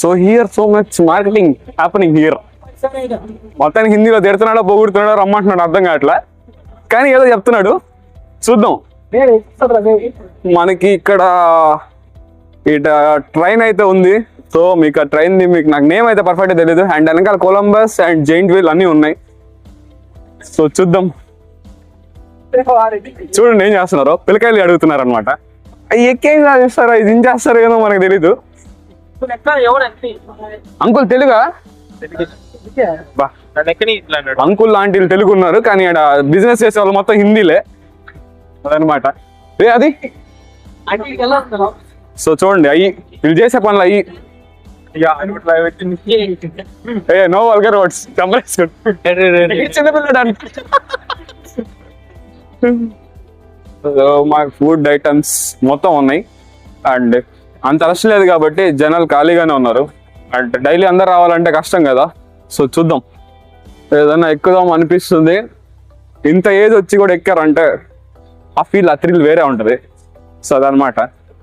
So here so much marketing happening here. మొత్తానికి హిందీలో తిడుతున్నాడో పొగుడుతున్నాడో రమ్మంటున్నాడు అర్థం కావట్లే, కానీ ఏదో చెప్తున్నాడు, చూద్దాం. మనకి ఇక్కడ ఇట ట్రైన్ అయితే ఉంది. సో మీకు ఆ ట్రైన్ మీకు నాకు నేమ్ అయితే పర్ఫెక్ట్గా తెలియదు. అండ్ వెనకాల కొలంబస్ అండ్ జైంట్ వీల్ అన్నీ ఉన్నాయి. సో చూద్దాం. చూడండి ఏం చేస్తున్నారో, పిల్లకాయలు అడుగుతున్నారు అనమాట. అవి ఎక్కేం చేస్తారో, ఇది ఏం చేస్తారో ఏమో మనకు తెలీదు. అంకుల్ తెలుగా? అంకుల్ లాంటి తెలుగు ఉన్నారు, కానీ ఇక్కడ బిజినెస్ చేసే వాళ్ళు మొత్తం హిందీలే అదనమాట. అది సో చూడండి, అయ్యి వీళ్ళు చేసే పనులు అయ్యి. నో వల్గర్ వర్డ్స్, చిన్నపిల్లడానికి. మా ఫుడ్ ఐటమ్స్ మొత్తం ఉన్నాయి. అండ్ అంత రష్ లేదు కాబట్టి జనాలు ఖాళీగానే ఉన్నారు. అండ్ డైలీ అందరు రావాలంటే కష్టం కదా. సో చూద్దాం, ఏదైనా ఎక్కుదాం అనిపిస్తుంది. ఇంత ఏజ్ వచ్చి కూడా ఎక్కారంటే ఆ ఫీల్, ఆ థ్రిల్ వేరే ఉంటుంది. సో అదనమాట.